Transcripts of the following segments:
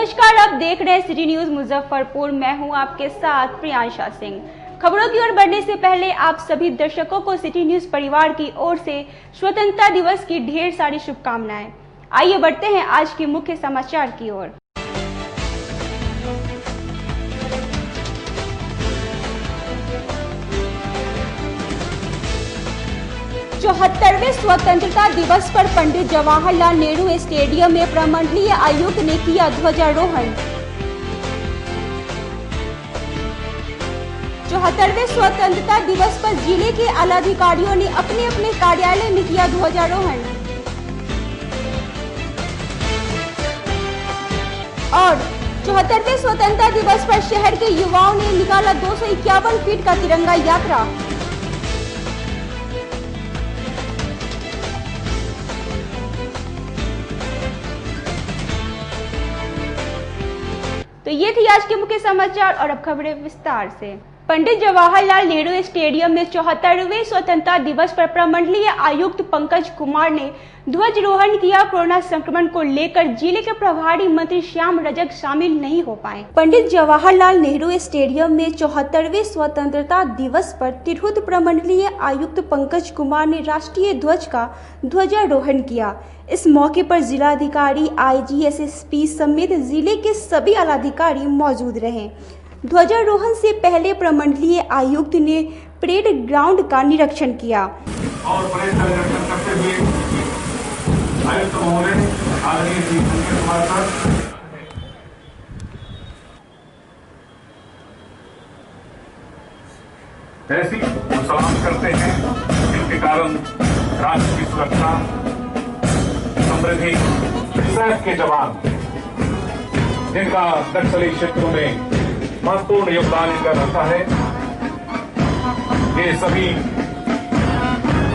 नमस्कार, आप देख रहे हैं सिटी न्यूज मुजफ्फरपुर। मैं हूं आपके साथ प्रियांशा सिंह। खबरों की ओर बढ़ने से पहले आप सभी दर्शकों को सिटी न्यूज परिवार की ओर से स्वतंत्रता दिवस की ढेर सारी शुभकामनाएं। आइए बढ़ते हैं आज के मुख्य समाचार की ओर। 74वें स्वतंत्रता दिवस पर पंडित जवाहरलाल नेहरू स्टेडियम में प्रमंडलीय आयुक्त ने किया ध्वजारोहण। 74वें स्वतंत्रता दिवस पर जिले के आलाधिकारियों ने अपने अपने कार्यालय में किया ध्वजारोहण। और 74वें स्वतंत्रता दिवस पर शहर के युवाओं ने निकाला 251 फीट का तिरंगा यात्रा। तो ये थी आज के मुख्य समाचार और अब खबरें विस्तार से। पंडित जवाहरलाल नेहरू स्टेडियम में 74वें स्वतंत्रता दिवस पर प्रमंडलीय आयुक्त पंकज कुमार ने ध्वजारोहण किया। कोरोना संक्रमण को लेकर जिले के प्रभारी मंत्री श्याम रजक शामिल नहीं हो पाए। पंडित जवाहरलाल नेहरू स्टेडियम में 74वें स्वतंत्रता दिवस पर तिरहुत प्रमंडलीय आयुक्त पंकज कुमार ने राष्ट्रीय ध्वज का ध्वजारोहण किया। इस मौके पर जिलाधिकारी, आईजी, एसएसपी समेत जिले के सभी आलाधिकारी मौजूद रहे। ध्वजारोहण से पहले प्रमंडलीय आयुक्त ने परेड ग्राउंड का निरीक्षण किया और परेड का निरीक्षण करते हुए आयुक्त महोदय आदरणीय श्री पंकज कुमार सर ऐसी सलाम करते हैं जिनके कारण राष्ट्र की सुरक्षा, समृद्धि, सैफ के जवान जिनका नक्सली क्षेत्रों में महत्वपूर्ण योगदान इनका रहता है, ये सभी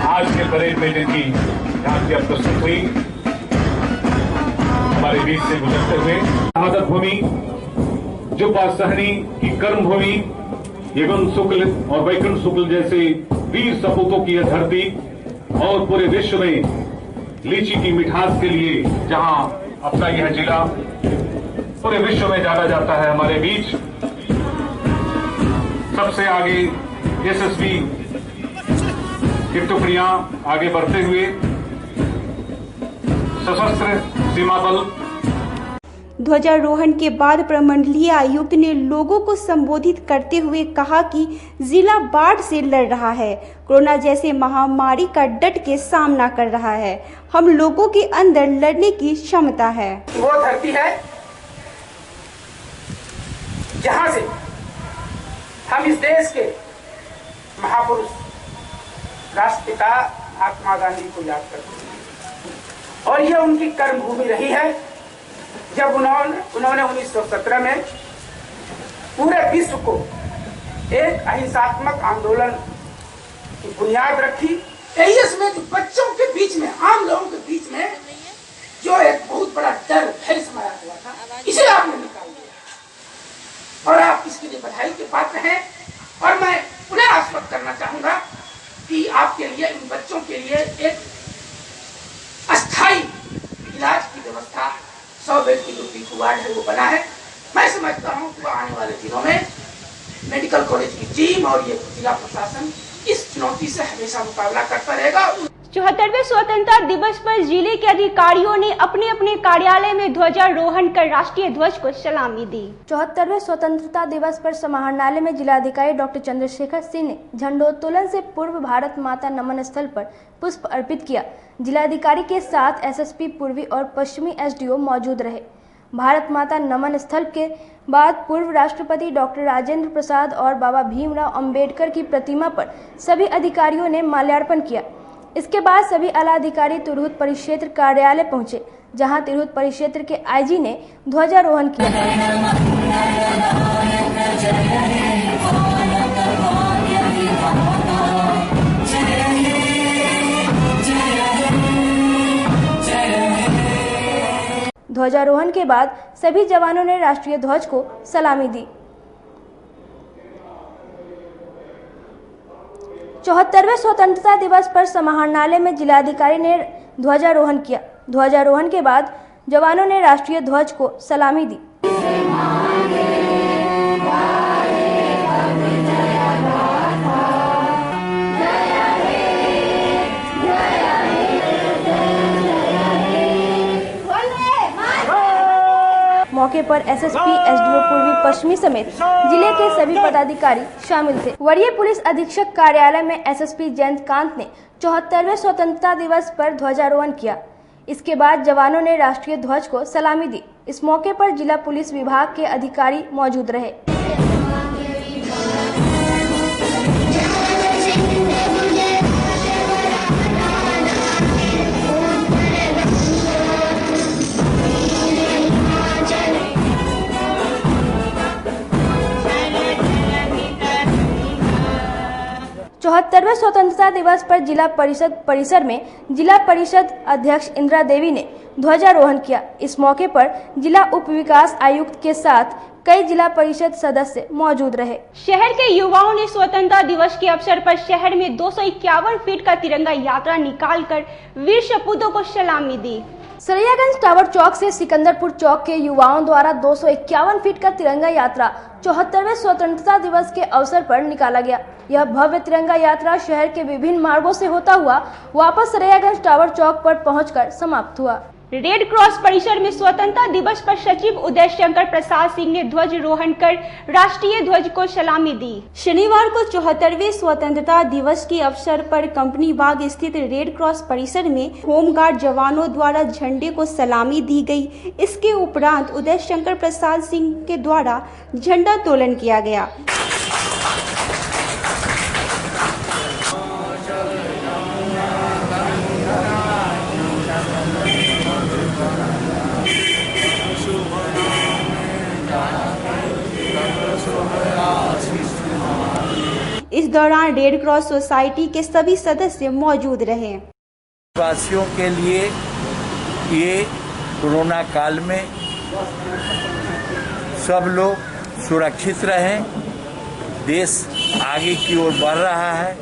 आज के परेड में जिनकी झांकी अब प्रस्तुत हुई हमारे बीच से गुजरते हुए शहादत भूमि, जुब्बा सहनी की कर्म भूमि, युगन शुक्ल और वैकुंठ शुक्ल जैसे वीर सपूतों की यह धरती और पूरे विश्व में लीची की मिठास के लिए जहां अपना यह जिला पूरे विश्व में जाना जाता है, हमारे बीच सबसे आगे एसएसबी की टुकड़ियां आगे बढ़ते हुए सशस्त्र सीमा बल। ध्वजारोहण के बाद प्रमंडलीय आयुक्त ने लोगों को संबोधित करते हुए कहा कि जिला बाढ़ से लड़ रहा है, कोरोना जैसे महामारी का डट के सामना कर रहा है। हम लोगों के अंदर लड़ने की क्षमता है। वो धरती है जहां से हम इस देश के महापुरुष राष्ट्रपिता महात्मा गांधी को याद करते हैं और यह उनकी कर्म भूमि रही है। जब उन्होंने 1917 में पूरे विश्व को एक अहिंसात्मक आंदोलन की बुनियाद रखी। एईएस में बच्चों के बीच में, आम लोगों के बीच में जो एक बहुत बड़ा डर भय समाया हुआ था, इसे आपने निकाल दिया और आप इसके लिए बधाई के पात्र हैं। और मैं पुनः आश्वस्त करना चाहूंगा कि आपके लिए, इन बच्चों के लिए एक अस्थायी इलाज की व्यवस्था 100 बेड की जो पीकू वार्ड है वो बना है। मैं समझता हूँ कि आने वाले दिनों में मेडिकल कॉलेज की टीम और ये जिला प्रशासन इस चुनौती से हमेशा मुकाबला करता रहेगा। 74वें स्वतंत्रता दिवस पर जिले के अधिकारियों ने अपने अपने कार्यालय में ध्वजारोहण कर राष्ट्रीय ध्वज को सलामी दी। 74वें स्वतंत्रता दिवस पर समाहरणालय में जिलाधिकारी डॉक्टर चंद्रशेखर सिंह ने झंडोत्तोलन से पूर्व भारत माता नमन स्थल पर पुष्प अर्पित किया। जिलाधिकारी के साथ एसएसपी पूर्वी और पश्चिमी एसडीओ मौजूद रहे। भारत माता नमन स्थल के बाद पूर्व राष्ट्रपति डॉक्टर राजेंद्र प्रसाद और बाबा भीमराव अंबेडकर की प्रतिमा पर सभी अधिकारियों ने माल्यार्पण किया। इसके बाद सभी आलाधिकारी तिरहुत परिक्षेत्र कार्यालय पहुंचे, जहां तिरहुत परिक्षेत्र के आईजी ने ध्वजारोहण किया। ध्वजारोहण के बाद सभी जवानों ने राष्ट्रीय ध्वज को सलामी दी। 74वें स्वतंत्रता दिवस पर समाहरणालय में जिलाधिकारी ने ध्वजारोहण किया। ध्वजारोहण के बाद जवानों ने राष्ट्रीय ध्वज को सलामी दी। मौके पर एसएसपी, एसडीओ पूर्वी पश्चिमी समेत जिले के सभी पदाधिकारी शामिल थे। वरीय पुलिस अधीक्षक कार्यालय में एसएसपी जयंतकांत ने 74वें स्वतंत्रता दिवस पर ध्वजारोहण किया। इसके बाद जवानों ने राष्ट्रीय ध्वज को सलामी दी। इस मौके पर जिला पुलिस विभाग के अधिकारी मौजूद रहे। चौहत्तरवें स्वतंत्रता दिवस पर जिला परिषद परिसर में जिला परिषद अध्यक्ष इंदिरा देवी ने ध्वजारोहण किया। इस मौके पर जिला उप विकास आयुक्त के साथ कई जिला परिषद सदस्य मौजूद रहे। शहर के युवाओं ने स्वतंत्रता दिवस के अवसर पर शहर में 251 फीट का तिरंगा यात्रा निकालकर वीर सपूतों को सलामी दी। सरैयागंज टावर चौक से सिकंदरपुर चौक के युवाओं द्वारा 251 फीट का तिरंगा यात्रा 74वें स्वतंत्रता दिवस के अवसर पर निकाला गया। यह भव्य तिरंगा यात्रा शहर के विभिन्न मार्गों से होता हुआ वापस सरैयागंज टावर चौक पर पहुंचकर समाप्त हुआ। रेड क्रॉस परिसर में स्वतंत्रता दिवस पर सचिव उदय शंकर प्रसाद सिंह ने ध्वजारोहण कर राष्ट्रीय ध्वज को सलामी दी। शनिवार को 74वें स्वतंत्रता दिवस के अवसर पर कंपनी बाग स्थित रेड क्रॉस परिसर में होमगार्ड जवानों द्वारा झंडे को सलामी दी गई। इसके उपरांत उदय शंकर प्रसाद सिंह के द्वारा झंडोत्तोलन किया गया। इस दौरान रेड क्रॉस सोसाइटी के सभी सदस्य मौजूद रहे। वासियों के लिए ये कोरोना काल में सब लोग सुरक्षित रहें। देश आगे की ओर बढ़ रहा है।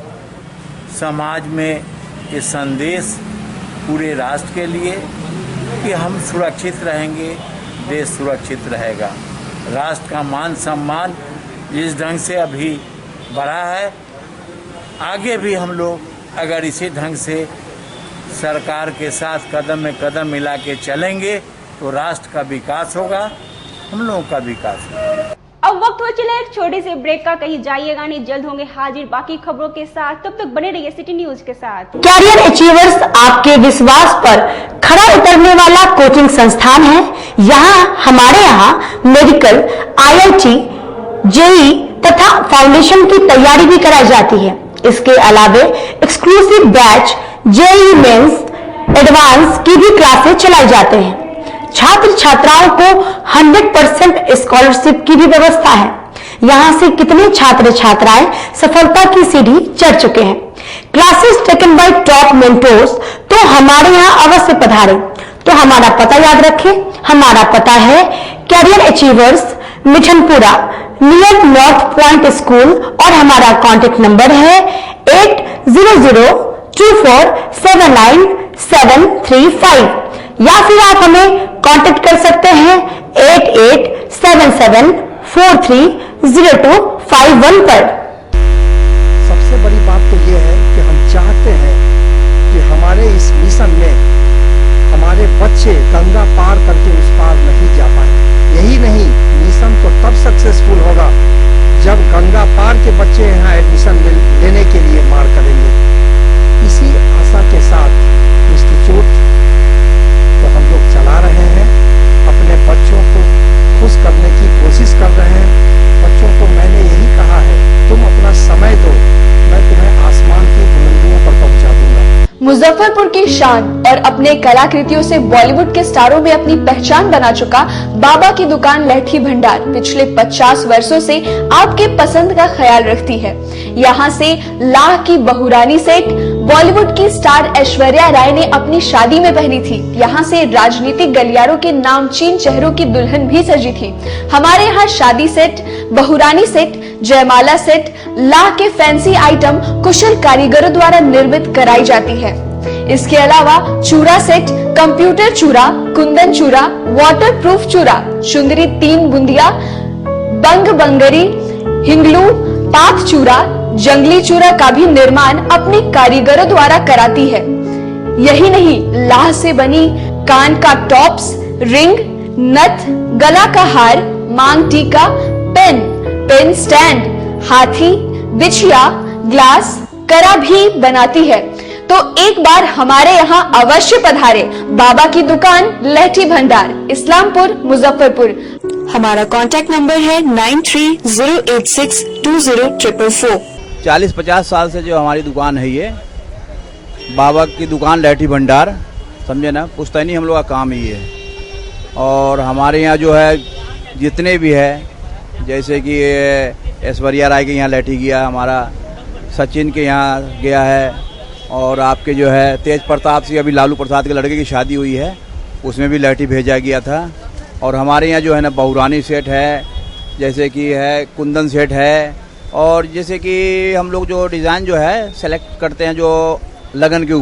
समाज में ये संदेश पूरे राष्ट्र के लिए कि हम सुरक्षित रहेंगे, देश सुरक्षित रहेगा। राष्ट्र का मान सम्मान जिस ढंग से अभी बढ़ा है, आगे भी हम लोग अगर इसी ढंग से सरकार के साथ कदम में कदम मिला के चलेंगे तो राष्ट्र का विकास होगा, हम लोगों का विकास होगा। अब वक्त हो चला एक छोटे से ब्रेक का। कहीं जाइएगा नहीं, जल्द होंगे हाजिर बाकी खबरों के साथ। तब तक बने रहिए सिटी न्यूज के साथ। कैरियर अचीवर्स आपके विश्वास पर खरा उतरने वाला कोचिंग संस्थान है। हमारे यहाँ मेडिकल, IIT, JEE तथा फाउंडेशन की तैयारी भी कराई जाती है। इसके अलावे exclusive batch JEE mains, advance की भी क्लासेस चलाई जाते हैं। छात्र छात्राओं को 100% स्कॉलरशिप की भी व्यवस्था है। यहाँ से कितने छात्र छात्राएं सफलता की सीढ़ी चढ़ चुके हैं। Classes taken by top mentors, तो हमारे यहाँ अवश्य पधारें। तो हमारा पता याद रखें। हमारा पता है career achievers, Mithanpura, near north point school, और हमारा कॉन्टेक्ट नंबर है 8002479735, या फिर आप हमें कांटेक्ट कर सकते हैं 8877430251 पर। सबसे बड़ी बात तो ये है कि हम चाहते हैं कि हमारे इस मिशन में हमारे बच्चे गंगा पार करके उस पार नहीं जा पाए। यही नहीं, मिशन तो तब सक्सेसफुल होगा जब गंगा पार के बच्चे यहाँ एडमिशन लेने के लिए मार करेंगे। इसी आशा के साथ इंस्टीट्यूट तो हम लोग चला रहे हैं, अपने बच्चों को खुश करने की कोशिश कर रहे हैं। बच्चों को मैंने यही कहा है, तुम अपना समय दो, मैं तुम्हें आसमान की बुलंदियों पर पहुंचा दूंगा। मुजफ्फरपुर की शान और अपने कलाकृतियों से बॉलीवुड के स्टारों में अपनी पहचान बना चुका बाबा की दुकान लहठी भंडार पिछले 50 वर्षों से आपके पसंद का ख्याल रखती है। यहाँ से लाह की बहुरानी सेट बॉलीवुड की स्टार ऐश्वर्या राय ने अपनी शादी में पहनी थी। यहाँ से राजनीतिक गलियारों के नामचीन चेहरों की दुल्हन भी सजी थी। हमारे यहाँ शादी सेट, बहुरानी सेट, जयमाला सेट, लाह के फैंसी आइटम कुशल कारीगरों द्वारा निर्मित कराई जाती है। इसके अलावा चूरा सेट, कंप्यूटर चूरा, कुंदन चूरा, वाटरप्रूफ चूरा, चुंदरी 3 बूंदिया, बंग बंगरी, हिंगलू, पाक चूरा, जंगली चूरा का भी निर्माण अपने कारीगरों द्वारा कराती है। यही नहीं, लाह से बनी कान का टॉप्स, रिंग, नथ, गला का हार, मांग टीका, पेन स्टैंड, हाथी, बिछिया, ग्लास, करा भी बनाती है। तो एक बार हमारे यहाँ अवश्य पधारे। बाबा की दुकान लहठी भंडार, इस्लामपुर, मुजफ्फरपुर। हमारा कांटेक्ट नंबर है 9308620444। 40-50 साल से जो हमारी दुकान है, ये बाबा की दुकान लहठी भंडार, समझे ना, पुश्तैनी हम लोग का काम ही है। और हमारे यहाँ जो है जितने भी है, जैसे कि ऐश्वर्या राय के यहाँ लहठी गया, हमारा सचिन के यहाँ गया है, और आपके जो है तेज प्रताप सिंह, अभी लालू प्रसाद के लड़के की शादी हुई है, उसमें भी लहठी भेजा गया था। और हमारे यहाँ जो है ना बहुरानी सेट है, जैसे कि है कुंदन सेट है, और जैसे कि हम लोग जो डिज़ाइन जो है सेलेक्ट करते हैं जो लगन के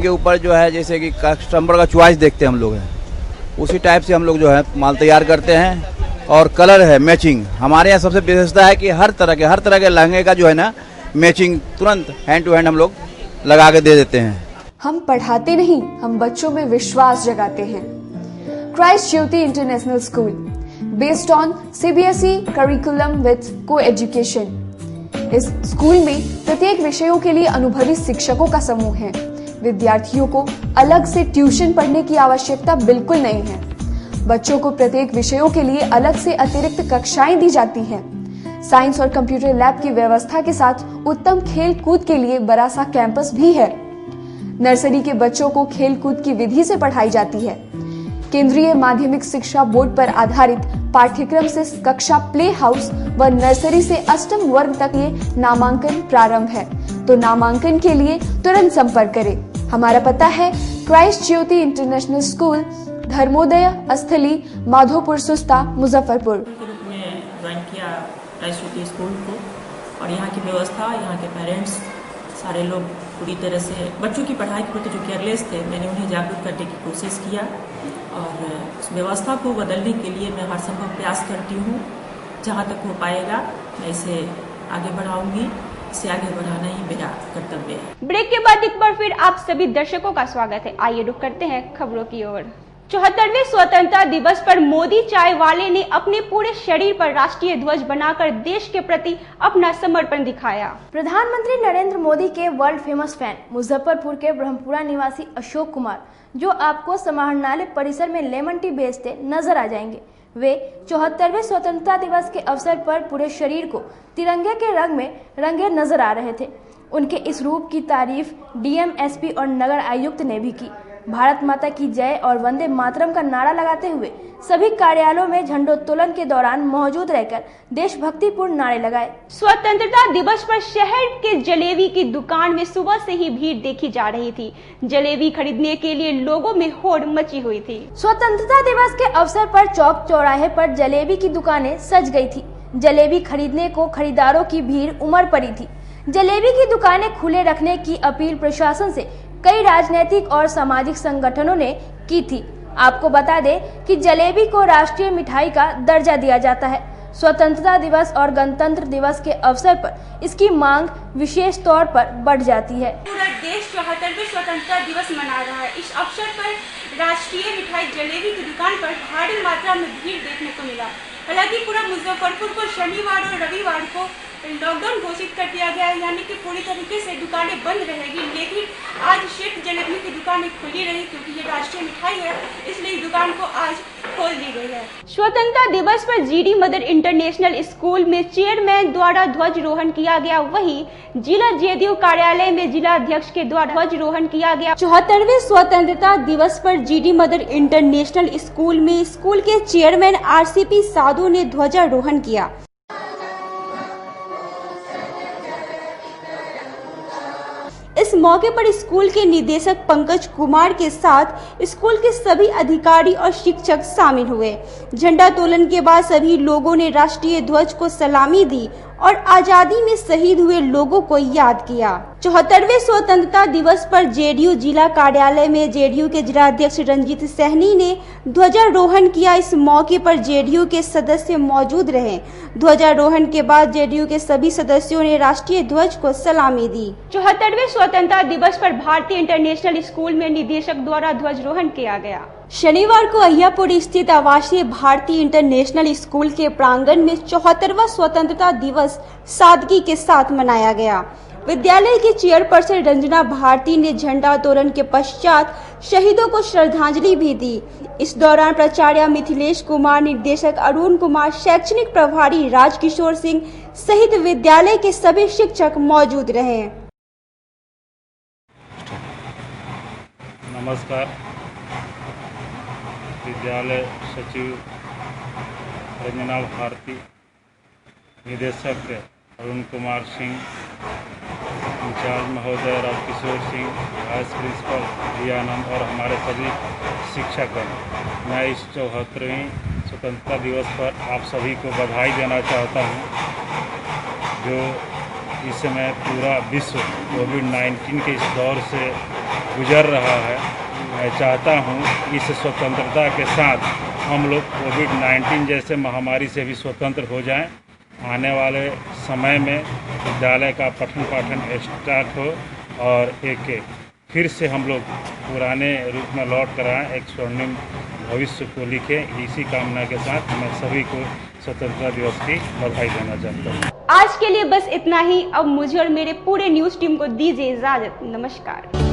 ऊपर जो है, जैसे कि कस्टमर का चॉइस देखते हैं हम लोग हैं, उसी टाइप से हम लोग जो है माल तैयार करते हैं। और कलर है मैचिंग, हमारे यहाँ सबसे विशेषता है कि हर तरह के लहंगे का जो है ना मैचिंग तुरंत हैंड टू हैंड हम लोग लगा के दे देते हैं। हम पढ़ाते नहीं, हम बच्चों में विश्वास जगाते हैं। Christ Jyoti international school, based on CBSE curriculum with coeducation. इस स्कूल में प्रत्येक विषयों के लिए अनुभवी शिक्षकों का समूह है। विद्यार्थियों को अलग से ट्यूशन पढ़ने की आवश्यकता बिल्कुल नहीं है। बच्चों को प्रत्येक विषयों के लिए अलग से अतिरिक्त कक्षाएं दी जाती हैं। साइंस और कंप्यूटर लैब की व्यवस्था के साथ उत्तम खेल कूद के लिए बड़ा सा कैंपस भी है। नर्सरी के बच्चों को खेल कूद की विधि से पढ़ाई जाती है। केंद्रीय माध्यमिक शिक्षा बोर्ड पर आधारित पाठ्यक्रम से कक्षा प्ले हाउस व नर्सरी से अष्टम वर्ग तक ये नामांकन प्रारंभ है। तो नामांकन के लिए तुरंत संपर्क करें। हमारा पता है Christ Jyoti international school, Dharmodaya स्थली, माधोपुर सुस्ता, मुजफ्फरपुर। ग्रुप में ज्वाइन किया क्राइस्ट ज्योति स्कूल को, और यहाँ की व्यवस्था, यहाँ के पेरेंट्स सारे लोग पूरी तरह से बच्चों की पढ़ाई के प्रति जो केयरलेस थे, मैंने उन्हें जागरूक करने की कोशिश किया, और उस व्यवस्था को बदलने के लिए मैं हर संभव प्रयास करती हूँ। जहाँ तक हो पाएगा मैं इसे आगे बढ़ाऊंगी, इसे आगे बढ़ाना ही मेरा कर्तव्य है। ब्रेक के बाद एक बार फिर आप सभी दर्शकों का स्वागत है। आइए रुक करते हैं खबरों की ओर। 74वें स्वतंत्रता दिवस पर मोदी चाय वाले ने अपने पूरे शरीर पर राष्ट्रीय ध्वज बनाकर देश के प्रति अपना समर्पण दिखाया। प्रधानमंत्री नरेंद्र मोदी के वर्ल्ड फेमस फैन मुजफ्फरपुर के ब्रह्मपुरा निवासी अशोक कुमार, जो आपको समाहरणालय परिसर में लेमन टी बेचते नजर आ जाएंगे, वे 74वें स्वतंत्रता दिवस के अवसर पर पूरे शरीर को तिरंगे के रंग में रंगे नजर आ रहे थे। उनके इस रूप की तारीफ डीएम, एसपी और नगर आयुक्त ने भी की। भारत माता की जय और वंदे मातरम का नारा लगाते हुए सभी कार्यालयों में झंडोत्तोलन के दौरान मौजूद रहकर देशभक्तिपूर्ण नारे लगाए। स्वतंत्रता दिवस पर शहर के जलेबी की दुकान में सुबह से ही भीड़ देखी जा रही थी। जलेबी खरीदने के लिए लोगों में होड़ मची हुई थी। स्वतंत्रता दिवस के अवसर पर चौक चौराहे पर जलेबी की दुकानें सज गई थी। जलेबी खरीदने को खरीदारों की भीड़ उमड़ पड़ी थी। जलेबी की दुकानें खुले रखने की अपील प्रशासन से कई राजनीतिक और सामाजिक संगठनों ने की थी। आपको बता दें कि जलेबी को राष्ट्रीय मिठाई का दर्जा दिया जाता है। स्वतंत्रता दिवस और गणतंत्र दिवस के अवसर पर इसकी मांग विशेष तौर पर बढ़ जाती है। पूरा देश 74वें स्वतंत्रता दिवस मना रहा है। इस अवसर पर राष्ट्रीय मिठाई जलेबी की दुकान पर भारी मात्रा में भीड़ देखने को मिला। हालांकि पूरा मुजफ्फरपुर को शनिवार और रविवार को लॉकडाउन घोषित कर दिया गया है, यानी कि पूरी तरीके से दुकानें बंद रहेगी। लेकिन आज शेख जलेबी की दुकानें खुली रही, क्योंकि ये राष्ट्रीय मिठाई है, इसलिए दुकान को आज खोल दी गई है। स्वतंत्रता दिवस पर जीडी मदर इंटरनेशनल स्कूल में चेयरमैन द्वारा ध्वजारोहण किया गया। वहीं जिला जेडीयू कार्यालय में जिला अध्यक्ष के द्वारा ध्वजारोहण किया गया। 74वें स्वतंत्रता दिवस पर जीडी मदर इंटरनेशनल स्कूल में स्कूल के चेयरमैन आरसीपी साधु ने ध्वजारोहण किया। इस मौके पर स्कूल के निदेशक पंकज कुमार के साथ स्कूल के सभी अधिकारी और शिक्षक शामिल हुए। झंडा तोलन के बाद सभी लोगों ने राष्ट्रीय ध्वज को सलामी दी और आजादी में शहीद हुए लोगों को याद किया। 74वें स्वतंत्रता दिवस पर जेडीयू जिला कार्यालय में जेडीयू के जिलाध्यक्ष रंजीत सहनी ने ध्वजारोहण किया। इस मौके पर जेडीयू के सदस्य मौजूद रहे। ध्वजारोहण के बाद जेडीयू के सभी सदस्यों ने राष्ट्रीय ध्वज को सलामी दी। 74वें स्वतंत्रता दिवस पर भारतीय इंटरनेशनल स्कूल में निदेशक द्वारा ध्वजारोहण किया गया। शनिवार को अहियापुर स्थित आवासीय भारतीय इंटरनेशनल स्कूल के प्रांगण में 74वां स्वतंत्रता दिवस सादगी के साथ मनाया गया। विद्यालय की चेयरपर्सन रंजना भारती ने झंडोत्तोलन के पश्चात शहीदों को श्रद्धांजलि भी दी। इस दौरान प्राचार्य मिथिलेश कुमार, निर्देशक अरुण कुमार, शैक्षणिक प्रभारी राजकिशोर सिंह सहित विद्यालय के सभी शिक्षक मौजूद रहे। नमस्कार। विद्यालय सचिव रंजना भारती, निदेशक अरुण कुमार सिंह, इंचार्ज महोदय राजकिशोर सिंह, वाइस प्रिंसिपल जियानंद और हमारे सभी शिक्षकगण, मैं इस 74वें स्वतंत्रता दिवस पर आप सभी को बधाई देना चाहता हूं। जो इस समय पूरा विश्व कोविड-19 के इस दौर से गुजर रहा है, मैं चाहता हूं इस स्वतंत्रता के साथ हम लोग कोविड-19 जैसे महामारी से भी स्वतंत्र हो जाएं। आने वाले समय में विद्यालय का पठन पाठन स्टार्ट हो और एक फिर से हम लोग पुराने रूप में लौट कर आएँ, एक स्वर्णिम भविष्य को लिखें। इसी कामना के साथ मैं सभी को स्वतंत्रता दिवस की बधाई देना चाहता हूँ। आज के लिए बस इतना ही। अब मुझे और मेरे पूरे न्यूज टीम को दीजिए इजाजत। नमस्कार।